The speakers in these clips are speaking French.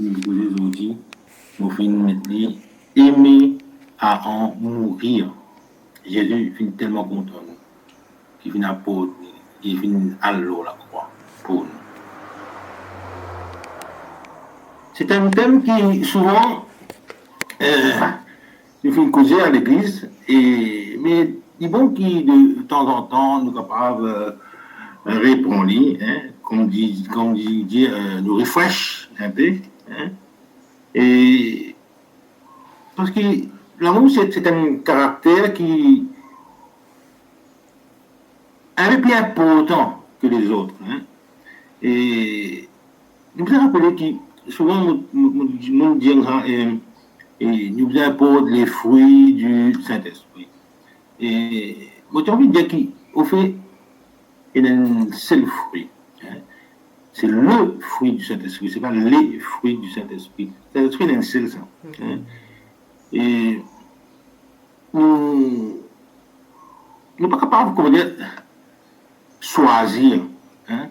nous aujourd'hui, nous finissons aimer à en mourir. Jésus finit tellement content nous, qu'il finit à peau, qu'il finit à l'eau la croix pour nous. C'est un thème qui souvent nous fait causer à l'église, mais il est bon qui de temps en temps nous capable répondre, hein, comme dit nous refresh un peu. Hein, et parce que l'amour, c'est un caractère qui est un peu plus important que les autres. Hein, et nous vous rappeler que souvent, nous disons et nous apporte les fruits du Saint-Esprit. Et moi, j'ai envie de dire qu'au fait, il y a un seul fruit. Hein. C'est le fruit du Saint-Esprit, ce n'est pas les fruits du Saint-Esprit. Le Saint-Esprit, il y a un seul ça. Hein. Et nous ne sommes pas capables, comment dire, choisir. Hein.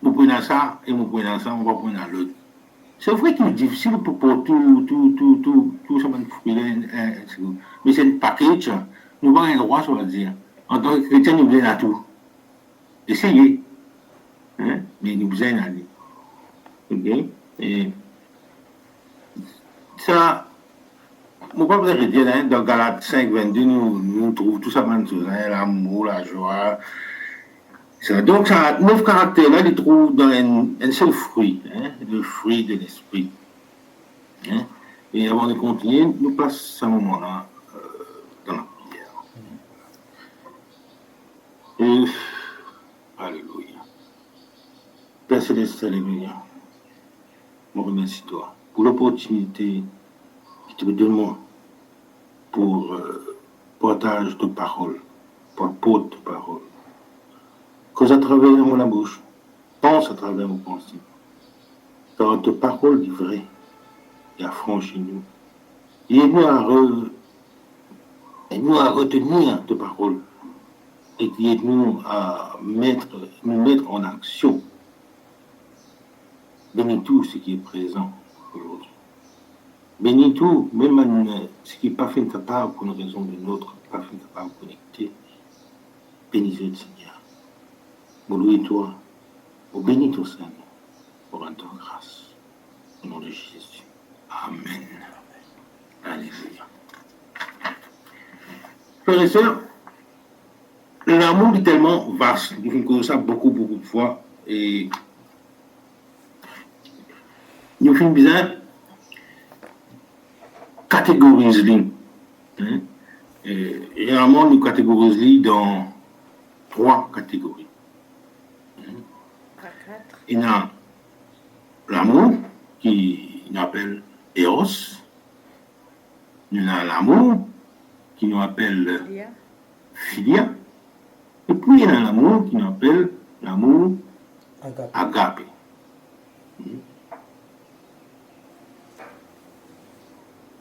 Nous prenons ça et nous prenons ça, on va prendre l'autre. C'est vrai qu'il est difficile pour tout ça, mais c'est un package. Nous avons un droit, ça veut dire. En tant que chrétien, nous avons à tout. Essayez. Hein? Mais nous avons à aller. Ok? Et ça, mon papa vous dire, hein, dans Galates 5, 22, nous trouvons tout ça, hein, l'amour, la joie. Donc, ça, 9 caractères-là, ils trouvent dans un seul fruit, hein, le fruit de l'esprit. Hein. Et avant de continuer, nous passons ce moment-là dans la prière. Et, alléluia. Père Céleste, alléluia. Je remercie toi pour l'opportunité que tu me donnes pour partage de parole, pour porte de parole. Cause à travers mon bouche, pense à travers mon pensée. Car ta parole est vraie et affranchis nous. Et aide-nous à retenir ta parole et aide-nous à nous mettre en action. Bénis tout ce qui est présent aujourd'hui. Bénis tout, même ce qui n'est pas fait capable pour une raison de notre, pas fait capable de connecter. Bénis-le, Seigneur. Louis-toi, au bénis ton Seigneur, pour rendre grâce. Au nom de Jésus. Amen. Alléluia. Frères et sœurs, l'amour est tellement vaste. Nous faisons ça beaucoup de fois. Et nous faisons bien catégoriser. Hein? Généralement, nous catégorisons dans 3 catégories. Il y a l'amour qui nous appelle Eros. Il y a l'amour qui nous appelle Philia. Et puis il y a l'amour qui nous appelle l'amour Agape.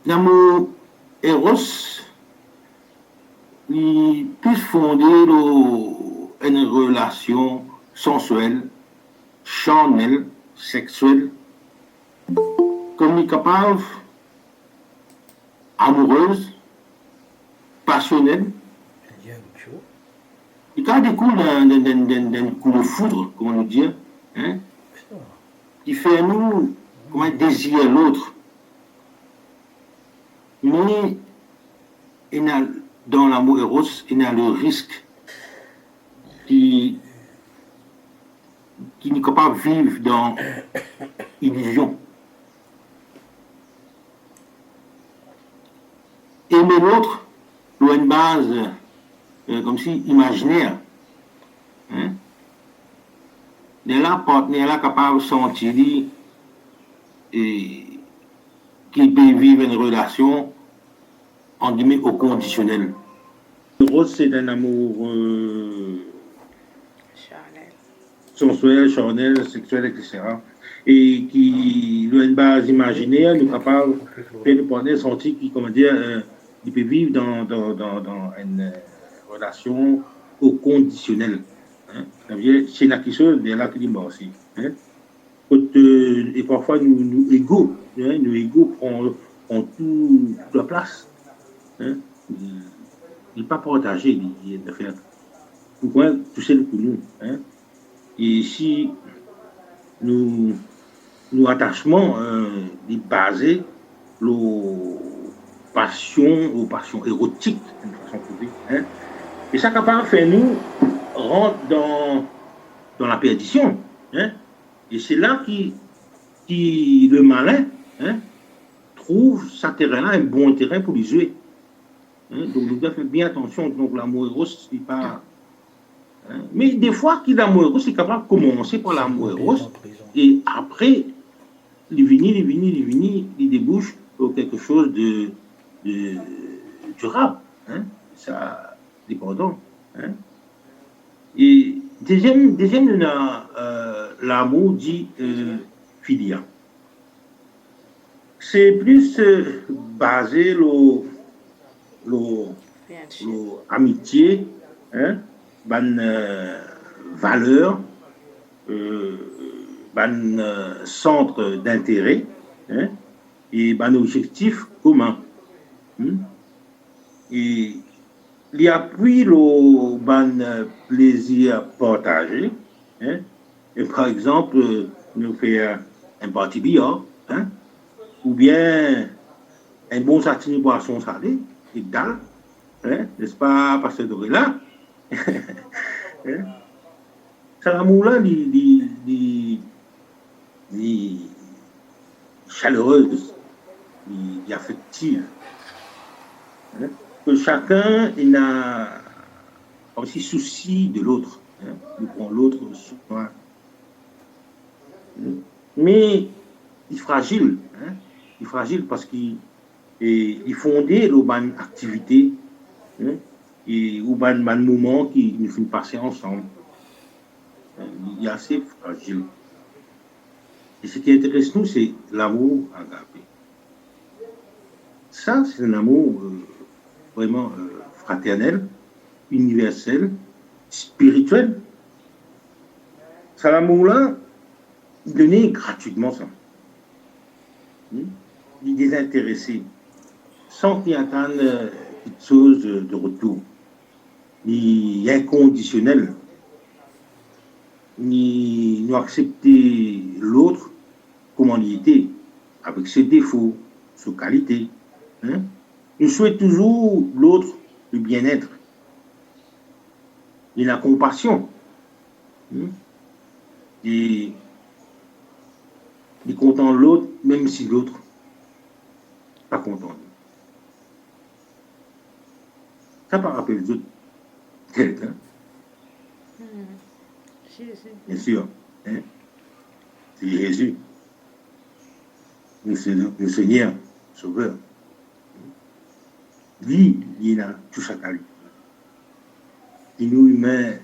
L'amour Eros il peut fonder une relation sensuelle, charnelle, sexuelle, communicable, amoureuse, passionnelle. Il y a des coups d'un coup de foudre, comment nous dire, hein, qui fait nous désirer l'autre. Mais dans l'amour Eros, il y a le risque qui n'est capable de vivre dans l'illusion. Aimer l'autre, a une base comme si imaginaire. Hein? Il là, partenaire là capable de sentir qu'il peut vivre une relation en guillemets au conditionnel. L'eros, c'est un amour sensuel, charnel, sexuel, etc. Et qui a une base imaginaire, nous capable de partenaire sentir qui, comment dire, il peut vivre dans une relation au conditionnel. Hein? C'est là qui chose, c'est là qui dit aussi. Hein? et parfois nous égaux, hein, nos égaux prennent toute la place. Hein. Il n'est pas partagé de faire. Pourquoi tout seul pour nous? Hein. Et si nos attachements est basé aux passions érotiques, d'une façon publique. Hein. Et ça capable fait nous rentre dans la perdition. Hein. Et c'est là qui le malin, hein, trouve sa terrain-là un bon terrain pour les jouer. Hein. Donc nous devons faire bien attention. Donc l'amour héros, c'est pas. Hein. Mais des fois, l'amour héros, c'est capable de commencer par l'amour héros et après, il débouche sur quelque chose de durable. Hein. Ça, dépendant. Hein. Et deuxième l'amour dit filia. C'est plus basé l'amitié, hein, valeur, centre d'intérêt, hein, et objectif commun. Hein. Et il appuie le plaisir partagé. Hein. Et par exemple, nous fait un parti billard, hein, ou bien un bon satine boisson salée, et dalle, hein, n'est-ce pas, parce que là, hein, ça l'amour-là, chaleureuse, affective. Hein, que chacun il a aussi souci de l'autre, hein, il prend l'autre soin. Mais il est fragile, hein, il est fragile parce qu'il est fondé sur une activité, hein, et ou un moment qui nous fait passer ensemble. Il est assez fragile. Et ce qui intéresse nous, c'est l'amour agapé. Ça, c'est un amour vraiment fraternel, universel, spirituel. Ça, l'amour-là, il donnait gratuitement ça. Il est désintéressé, sans qu'il attende quelque chose de retour. Il est inconditionnel. Ni accepter l'autre comme il était, avec ses défauts, ses qualités. Hein? Il souhaite toujours l'autre le bien-être et la compassion. Hein? Et il est content de l'autre, même si l'autre n'est pas content de lui. Ça par rapport aux autres. Hein? Bien sûr. Hein? C'est Jésus. Le Seigneur, Sauveur. Lui, il a tout ça à lui. Il nous met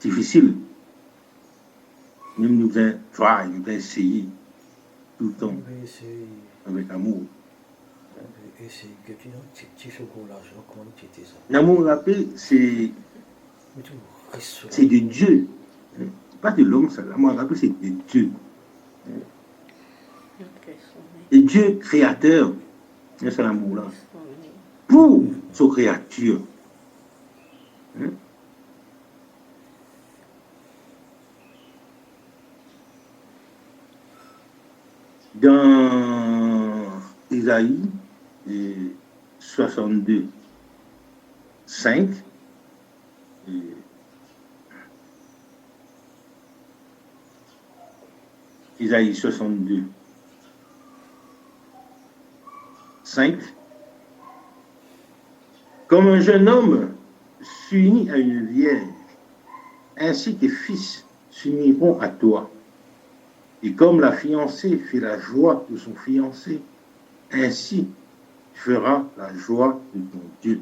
difficile. Même nous travaillons, nous essayer tout le temps avec amour. L'amour, rappelez, c'est de Dieu. Pas de l'homme, ça. L'amour, rappelez, c'est de Dieu. Et Dieu créateur, c'est l'amour-là. Pour sa créature. Hein? Dans Isaïe 62, 5, Isaïe 62, 5, comme un jeune homme s'unit à une vierge, ainsi tes fils s'uniront à toi. Et comme la fiancée fait la joie de son fiancé, ainsi tu feras la joie de ton Dieu.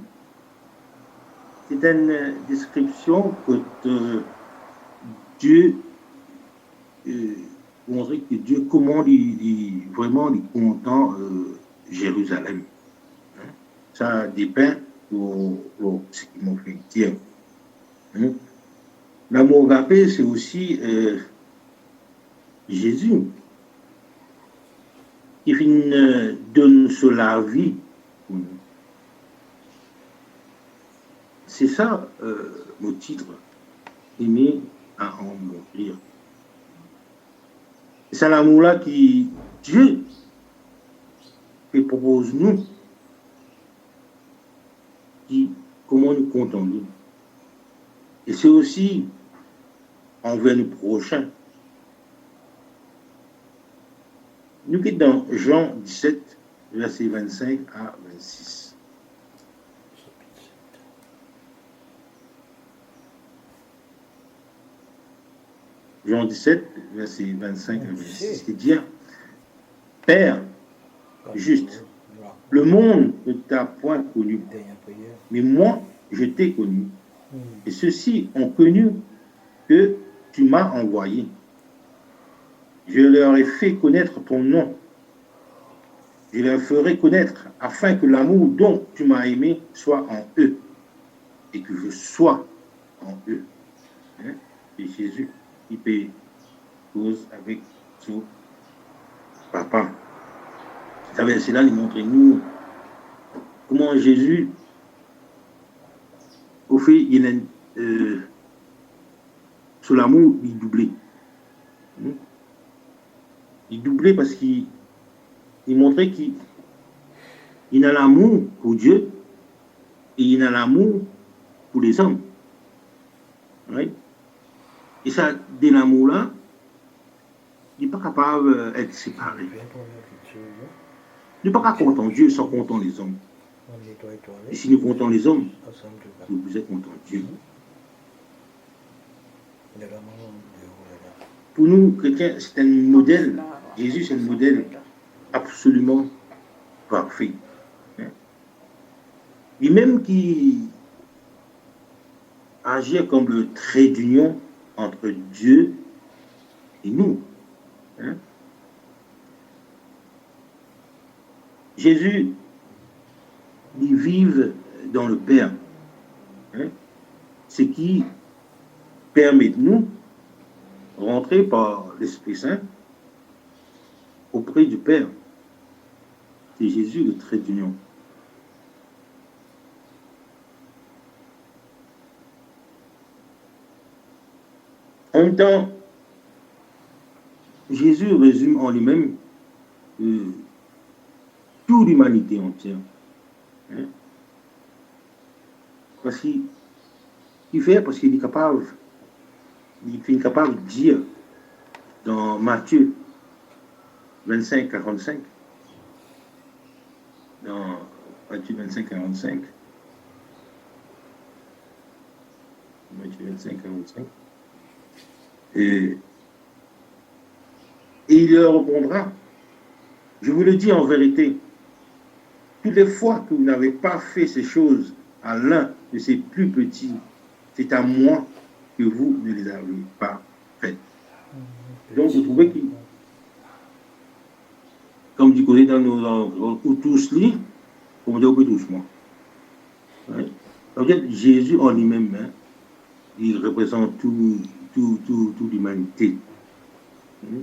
C'est une description que Dieu, montrer que Dieu commande vraiment il content Jérusalem. Hein? Ça dépend de ce qui m'ont fait dire. Hein? L'amour agapé, c'est aussi Jésus qui donne sur la vie pour nous. C'est ça mon titre, aimer à en mourir. C'est l'amour-là qui Dieu qui propose nous, qui comment nous comptons nous. Et c'est aussi envers le prochain. Nous sommes dans Jean 17, versets 25 à 26. Jean 17, versets 25 à 26. C'est dire, Père, juste, le monde ne t'a point connu, mais moi, je t'ai connu. Et ceux-ci ont connu que tu m'as envoyé. Je leur ai fait connaître ton nom. Je leur ferai connaître afin que l'amour dont tu m'as aimé soit en eux et que je sois en eux. Hein? Et Jésus, il fait cause avec son papa. Ça verset-là, il montre nous comment Jésus, au fait, il est sur l'amour, il doublait. Il doublait parce qu'il montrait qu'il a l'amour pour Dieu et il a l'amour pour les hommes. Right? Et ça, de l'amour-là, il n'est pas capable d'être séparé. Il n'est pas capable de compter Dieu sans compter les hommes. Et si nous comptons les hommes, vous êtes content Dieu. Pour nous, chrétiens, c'est un modèle. Jésus, c'est un modèle absolument parfait. Et même qui agit comme le trait d'union entre Dieu et nous. Hein? Jésus, il vit dans le Père. Hein? Ce qui permet de nous rentrer par l'Esprit Saint auprès du Père. C'est Jésus le trait d'union. En même temps, Jésus résume en lui-même toute l'humanité entière. Hein? Parce qu'il fait, parce qu'il est capable, il est capable de dire dans Matthieu 25, 45, dans Matthieu 25, 45, Matthieu 25, 45, et il leur répondra, je vous le dis en vérité, toutes les fois que vous n'avez pas fait ces choses à l'un de ces plus petits, c'est à moi que vous ne les avez pas faites. Donc vous trouvez que, comme du côté dans nos langues, ou tous les, comme dire tous moi. Hein? En fait, Jésus en lui-même, hein, il représente toute l'humanité. Hein?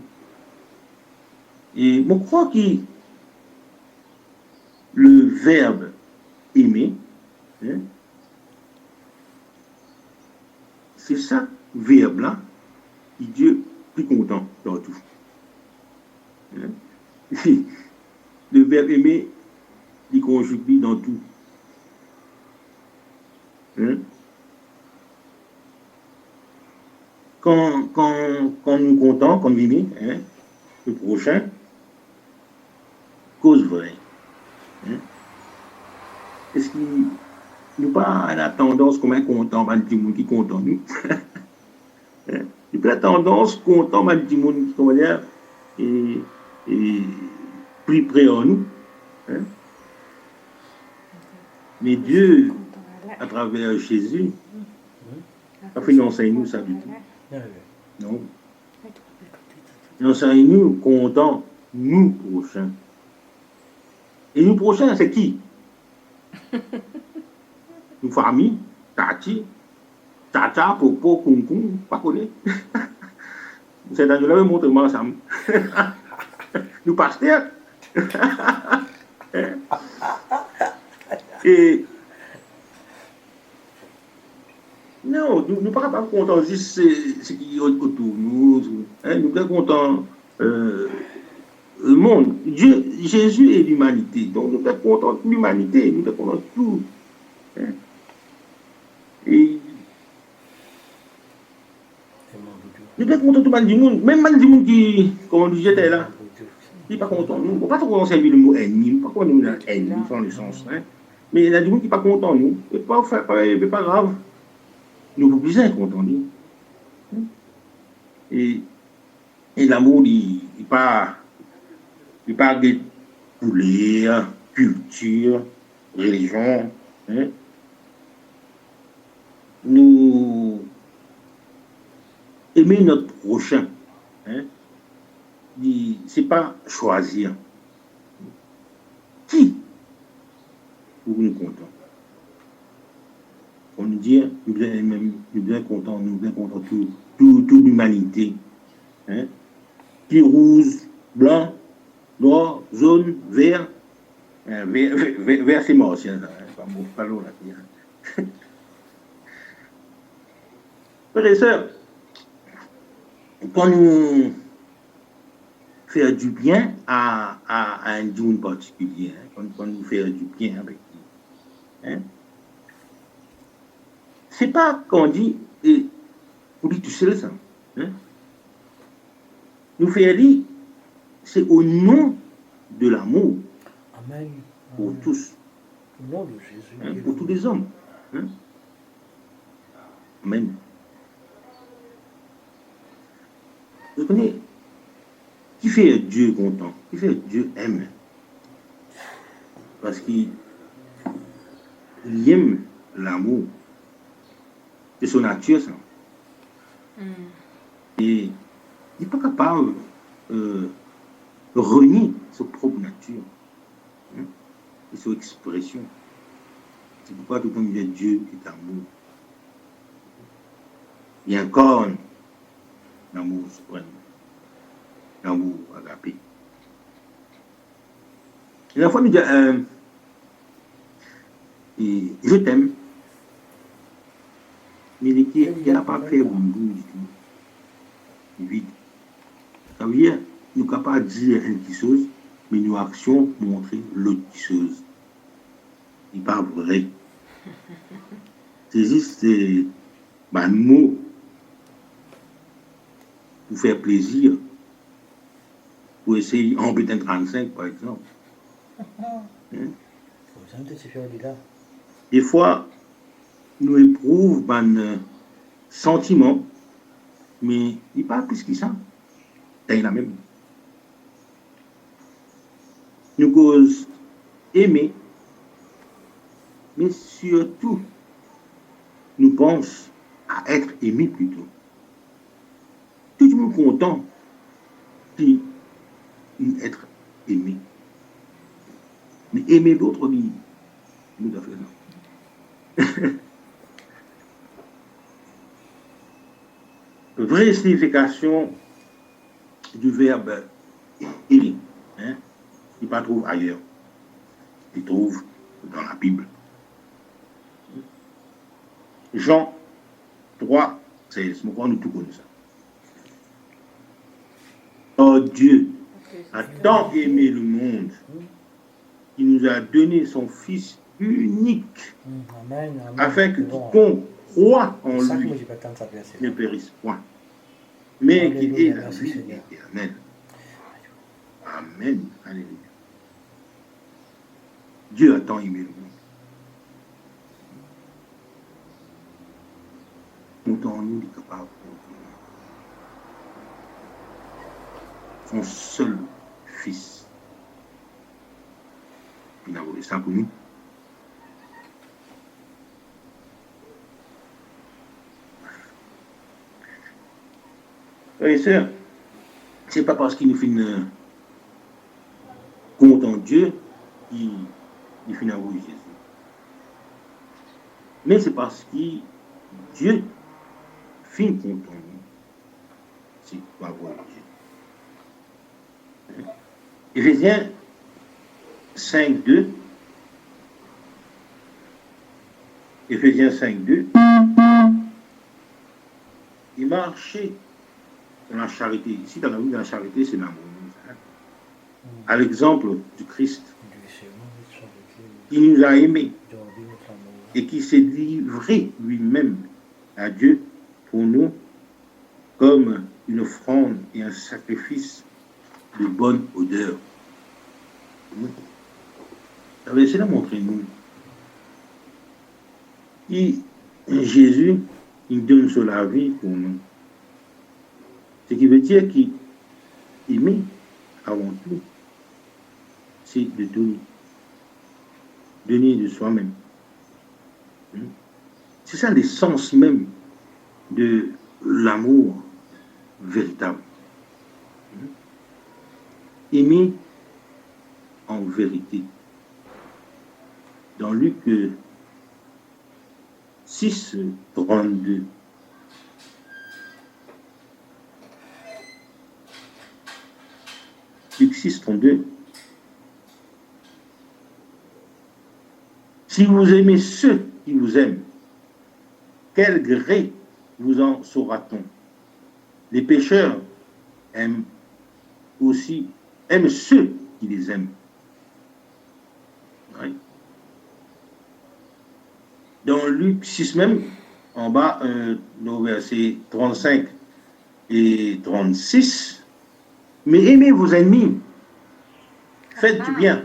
Et je crois que le verbe aimer, hein, c'est ça, verbe-là, qui Dieu plus content dans tout. Hein? Le verbe aimer, il conjugue dans tout. Hein? Quand nous comptons, comme Vini, hein, le prochain, cause vraie. Hein? Est-ce qu'il nous pas la tendance comme un content, mal du monde qui content nous? Hein? Il pas la tendance content, mal du monde qui, comment dire, et plus près en nous. Hein? Mais Dieu, à travers Jésus, a fait enseigner nous ça du tout. Non. Il enseigne nous content, nous prochains. Et nous prochains, c'est qui? Nous famille, tati, tata, popo, kunkum, pas connaître. C'est dans le montre moi ensemble. Nous pasteurs. Et non, nous ne sommes pas contents juste ce qui est autour de nous. Hein, nous sommes contents le monde. Dieu, Jésus est l'humanité. Donc nous sommes contents de l'humanité. Nous sommes contents de tout. Hein. Et nous sommes contents de tout le monde. Même le monde qui, comme on dit, j'étais là. Il n'est pas content. Nous ne pouvons pas trop servir le mot ennemi. Nous ne pouvons pas nous ennemi dans le sens. Hein. Mais il y a des gens qui ne sont pas contents. Nous. Ce n'est pas grave. Nous sommes obligés d'être contents. Et l'amour, il n'est pas de couleur, culture, religion. Hein. Nous aimer notre prochain. Hein. Ce n'est pas choisir. Qui pour nous contents? On nous dit, nous sommes contents, toute l'humanité. Hein? Qui rouge, blanc, noir, jaune, vert. Vert, c'est mort, c'est pas l'eau là. Frères et sœurs, quand nous faisons du bien à un Dieu particulier, hein, quand nous faisons du bien avec lui, hein, c'est pas qu'on dit, on dit tout seul ça. Hein? Nous faisons dire, c'est au nom de l'amour. Amen. Pour tous. Au nom de Jésus. Hein, pour tous les hommes. Hein? Amen. Vous connaissez, qui fait Dieu content? Qui fait Dieu aime? Parce qu'il aime l'amour. C'est son nature, ça. Et il n'est pas capable de renier sa propre nature. Hein? Et son expression. C'est pourquoi tout le monde dit Dieu est amour. Il incarne l'amour suprême, l'amour agapé. Et la fois, nous dit, je t'aime, mais il n'a pas fait bon goût du tout. Vide. Ça veut dire, nous ne sommes pas dire une petite chose, mais nos actions montrent l'autre chose. Il n'est pas vrai. C'est juste un mot pour faire plaisir, pour essayer d'embêter un 35 par exemple. Hein? Des fois, nous éprouvons un sentiment, mais il n'est pas plus que ça. C'est la même. Nous cause aimer, mais surtout, nous pensons à être aimés plutôt. Tout le monde content d'être aimé. Mais aimer d'autres, nous a fait non. La vraie signification du verbe aimer, hein, il ne pas trouve ailleurs. Il trouve dans la Bible. Jean 3, 16. Pourquoi nous tout connaissons ça? Oh Dieu a tant aimé le monde qu'il nous a donné son Fils unique, afin que quiconque croit en lui ne périsse point, mais qu'il ait la vie éternelle. Amen. Alléluia. Dieu a tant aimé le monde. Autant nous est capable son seul fils. Il a volé ça pour nous. Frères et sœurs, c'est pas parce qu'il nous fait une compte en Dieu qu'il fait envoyer Jésus. Mais c'est parce que Dieu fait une compte en nous. pratique pour avoir Dieu. Éphésiens 5, 2. Éphésiens 5, 2. Il marchait dans la charité. Ici, dans la vie de la charité, c'est l'amour. À l'exemple du Christ, qui nous a aimés et qui s'est livré lui-même à Dieu pour nous comme une offrande et un sacrifice de bonne odeur. Le verset là montre-nous. Jésus, il donne sur la vie pour nous. Ce qui veut dire qu'il aimait avant tout, c'est de donner. Donner de soi-même. C'est ça l'essence même de l'amour véritable. Aimer en vérité. Dans Luc 6, 32. Luc 6, 32. Si vous aimez ceux qui vous aiment, quel gré vous en saura-t-on? Les pécheurs aiment ceux qui les aiment. Oui. Dans Luc 6 même, en bas, nos versets 35 et 36, mais aimez vos ennemis, faites du bien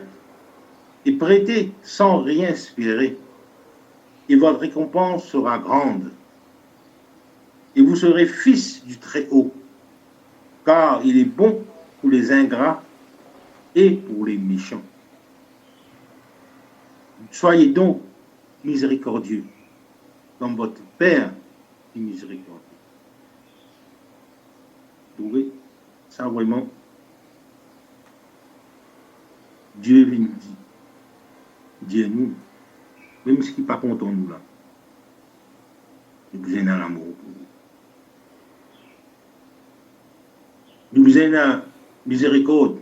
et prêtez sans rien espérer, et votre récompense sera grande. Et vous serez fils du Très-Haut, car il est bon pour les ingrats et pour les méchants. Soyez donc miséricordieux, comme votre Père est miséricordieux. Vous trouvez ça vraiment? Dieu vient nous dire, Dieu nous, même ce qui n'est pas content nous là, nous avons un amour pour nous. Nous avons une miséricorde,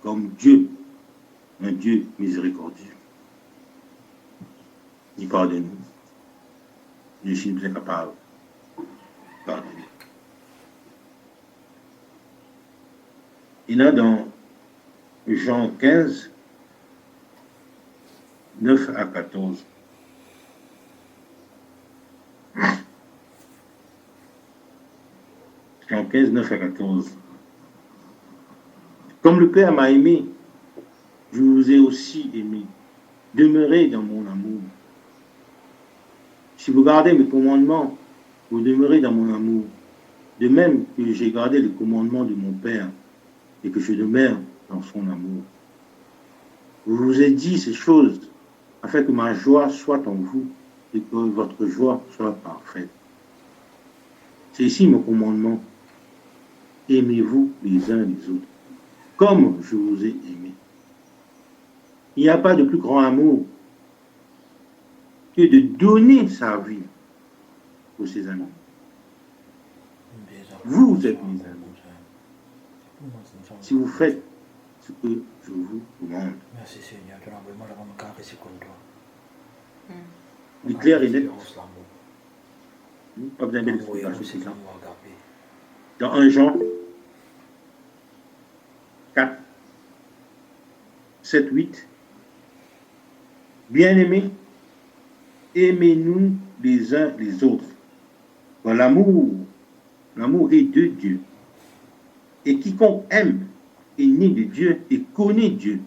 comme Dieu, un Dieu miséricordieux. Il pardonne nous. Je suis incapable de pardonner. Il y a dans Jean 15, 9 à 14. Jean 15, 9 à 14. Comme le Père m'a aimé, je vous ai aussi aimé. Demeurez dans mon amour. Si vous gardez mes commandements, vous demeurez dans mon amour. De même que j'ai gardé les commandements de mon Père et que je demeure dans son amour. Je vous ai dit ces choses afin que ma joie soit en vous et que votre joie soit parfaite. C'est ici mon commandement. Aimez-vous les uns les autres, comme je vous ai aimé. Il n'y a pas de plus grand amour que de donner sa vie pour ses amis. Vous êtes mes amis si vous faites ce que je vous demande. Merci Seigneur, Il est clair et net. Pas besoin d'explication, c'est ça. Dans 1 Jean 4, 7, 8, bien-aimés, aimez-nous les uns les autres. Bon, l'amour est de Dieu. Et quiconque aime est né de Dieu et connaît Dieu.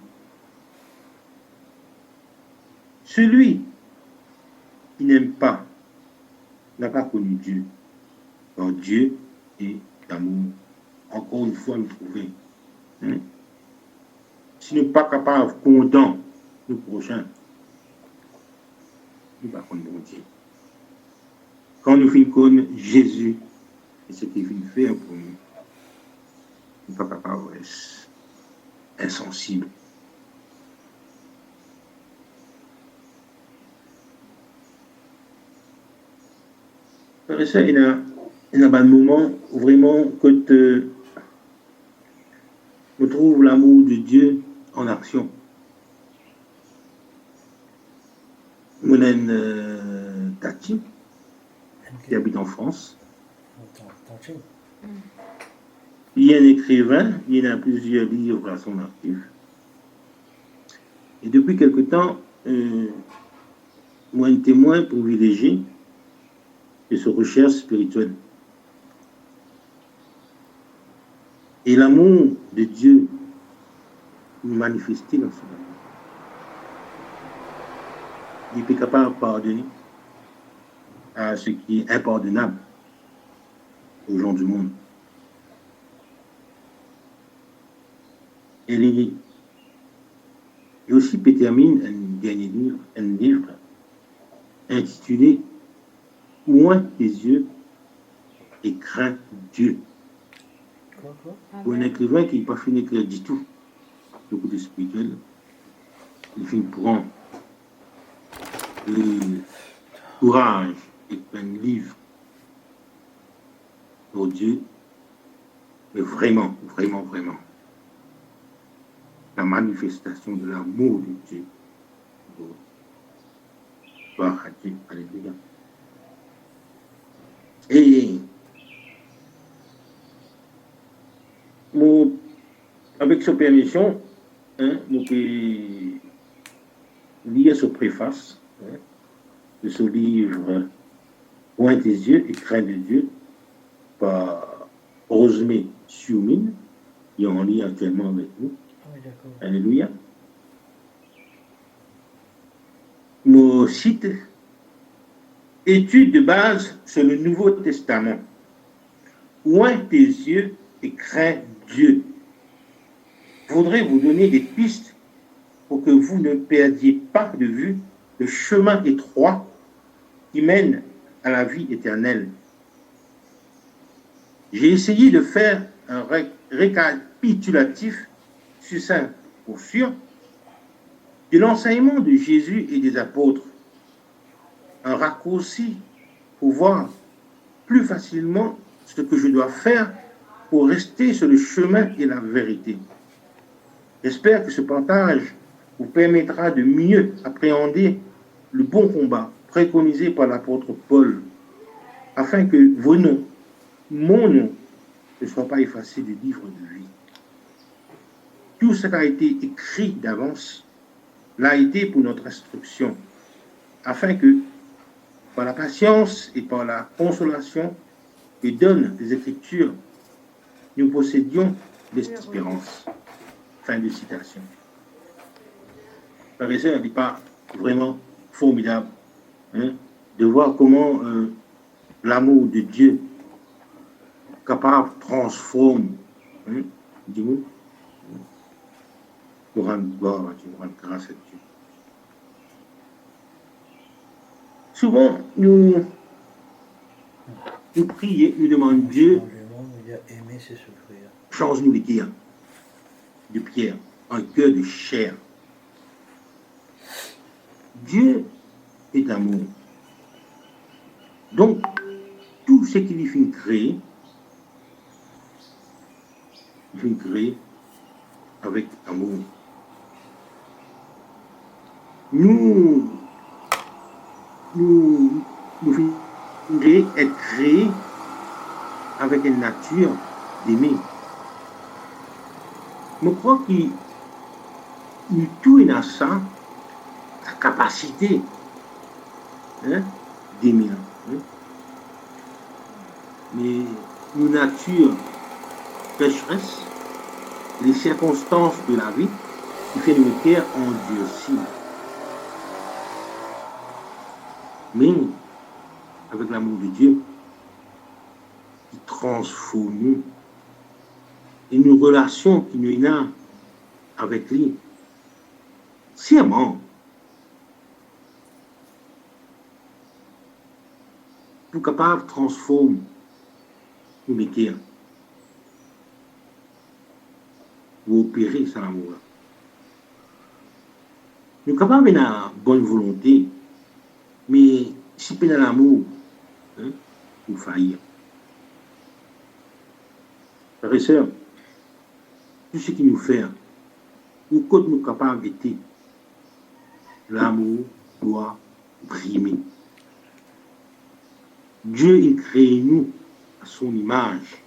Celui qui n'aime pas n'a pas connu Dieu. Car Dieu est amour. Encore une fois, nous trouvons. Si nous ne sommes pas capables de condamner nos prochains, nous ne sommes pas bon Dieu. Quand nous finissons connaître Jésus et ce qu'il vient faire pour nous, nous ne sommes pas capables d'être insensibles. Frère et sœur, il y a il y a un moment où vraiment que on trouve l'amour de Dieu en action. Mon Tati, qui habite en France. Il est un écrivain, il a plusieurs livres à son actif. Et depuis quelque temps, moi, un témoin privilégié de ses recherches spirituelles. Et l'amour de Dieu manifesté dans ce monde. Il est capable de pardonner à ce qui est impardonnable aux gens du monde. Et aussi détermine un dernier livre, intitulé Loin tes yeux et crains Dieu. Pour un écrivain qui n'est pas fini d'écrire du tout le côté spirituel, il finit prend le courage et un livre pour Dieu, mais vraiment, vraiment, vraiment, la manifestation de l'amour de Dieu. Gloire à Dieu, alléluia. Et avec sa permission, nous pouvons lire ce préface de ce livre Loin tes yeux et crains de Dieu par Rosemée Sioumine, qui est en lit actuellement avec nous. Oui, alléluia. Mon site Étude de base sur le Nouveau Testament. Loin tes yeux et crains Dieu. Je voudrais vous donner des pistes pour que vous ne perdiez pas de vue le chemin étroit qui mène à la vie éternelle. J'ai essayé de faire un récapitulatif succinct pour sûr de l'enseignement de Jésus et des apôtres. Un raccourci pour voir plus facilement ce que je dois faire pour rester sur le chemin et la vérité. J'espère que ce partage vous permettra de mieux appréhender le bon combat préconisé par l'apôtre Paul, afin que vos noms, mon nom, ne soient pas effacés du livre de vie. Tout ce qui a été écrit d'avance l'a été pour notre instruction, afin que, par la patience et par la consolation que donnent les Écritures, nous possédions l'espérance. Fin de citation. Frères et sœurs, n'est pas vraiment formidable de voir comment l'amour de Dieu capable transforme du monde. Nous rendre gloire à Dieu, nous rendre grâce à Dieu. Souvent, nous prions, nous demandons Dieu, change-nous les cœurs de pierre, un cœur de chair. Dieu est amour. Donc, tout ce qu'il fait créer, il fait créer avec amour. Nous être créés avec une nature d'aimer. Je crois qu'il nous tout est dans ça, la capacité d'aimer. Mais nos natures pécheresses, les circonstances de la vie, qui fait nos cœurs endurcis. Mais avec l'amour de Dieu, qui transforme nous, et nos relations qui nous ont avec lui, sciemment, pour capable de transformer nos cœurs, pour opérer sans amour. Nous sommes capables de bonne volonté, mais si pas dans l'amour, nous faillir. Frères et sœurs, tout ce qui nous fait, ou quand nous sommes capables d'être, l'amour doit primer. Dieu, il crée nous à son image.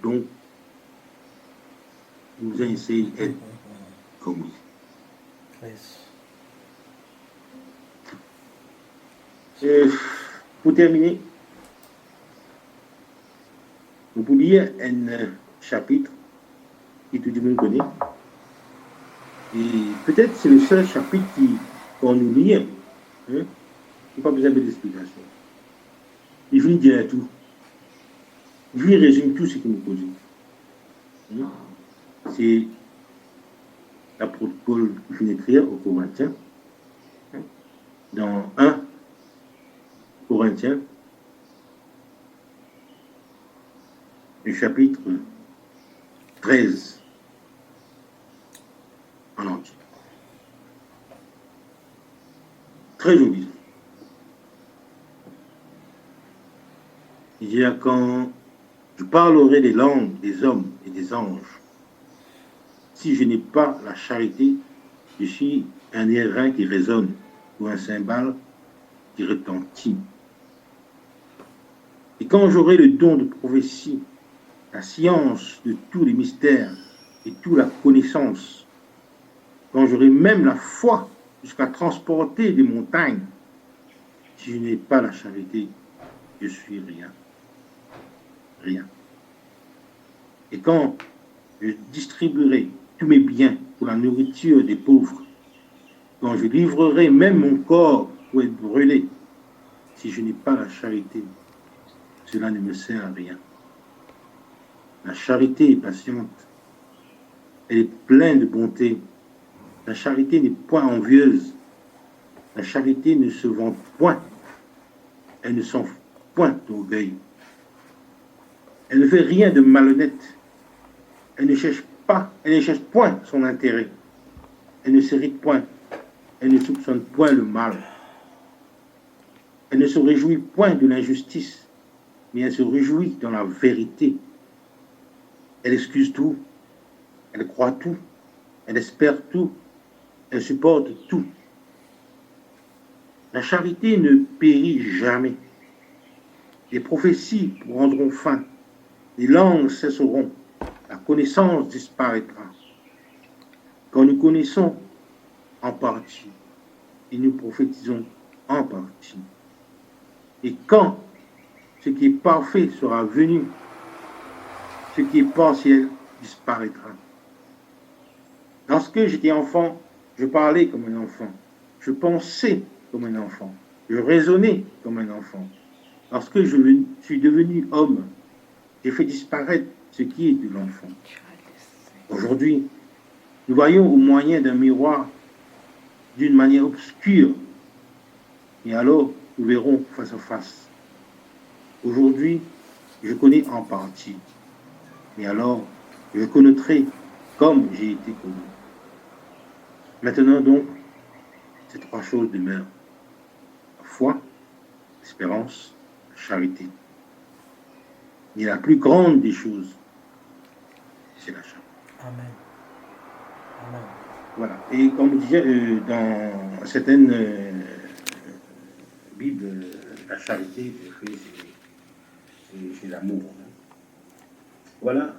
Donc, il nous a essayé d'être comme lui. Yes. Et pour terminer, nous pouvons lire un chapitre que tout le monde connaît. Et peut-être c'est le seul chapitre qu'on nous lit. Hein? Il n'y a pas besoin d'explication. Il vient dire tout. Il résume tout ce qu'il nous pose. Hein? C'est l'apôtre Paul qui vient écrire aux Corinthiens. Hein? Dans 1 Corinthiens, le chapitre 13 en entier. Très joli. Il dit quand je parlerai les langues des hommes et des anges, si je n'ai pas la charité, je suis un airain qui résonne ou un cymbale qui retentit. Et quand j'aurai le don de prophétie, la science de tous les mystères et toute la connaissance, quand j'aurai même la foi jusqu'à transporter des montagnes, si je n'ai pas la charité, je suis rien. Rien. Et quand je distribuerai tous mes biens pour la nourriture des pauvres, quand je livrerai même mon corps pour être brûlé, si je n'ai pas la charité, cela ne me sert à rien. La charité est patiente, elle est pleine de bonté. La charité n'est point envieuse. La charité ne se vante point. Elle ne s'enfle point d'orgueil. Elle ne fait rien de malhonnête. Elle ne cherche point son intérêt. Elle ne s'irrite point. Elle ne soupçonne point le mal. Elle ne se réjouit point de l'injustice, mais elle se réjouit dans la vérité. Elle excuse tout. Elle croit tout. Elle espère tout. Elle supporte tout. La charité ne périt jamais. Les prophéties prendront fin. Les langues cesseront. La connaissance disparaîtra. Quand nous connaissons en partie, et nous prophétisons en partie. Et quand ce qui est parfait sera venu, ce qui est partiel disparaîtra. Lorsque j'étais enfant, je parlais comme un enfant. Je pensais comme un enfant. Je raisonnais comme un enfant. Lorsque je suis devenu homme, j'ai fait disparaître ce qui est de l'enfant. Aujourd'hui, nous voyons au moyen d'un miroir d'une manière obscure. Et alors, nous verrons face à face. Aujourd'hui, je connais en partie. Et alors, je connaîtrai comme j'ai été connu. Maintenant donc, ces trois choses demeurent. La foi, l'espérance, la charité. Et la plus grande des choses, c'est la charité. Amen. Amen. Voilà. Et comme je disais, dans certaines Bibles, la charité, c'est l'amour. Voilà.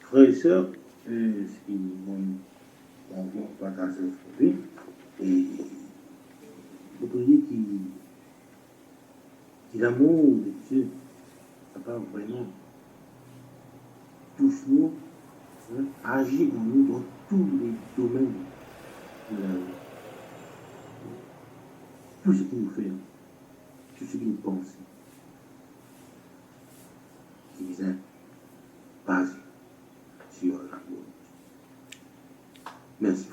Frères et sœurs, ce qui m'ont partagé aujourd'hui. Et vous priez que l'amour de Dieu, ça va vraiment touche-nous, hein, agit en nous dans tous les domaines de la vie. Tout ce qui nous fait, tout ce qui nous pense, qui est basé sur l'amour. Merci.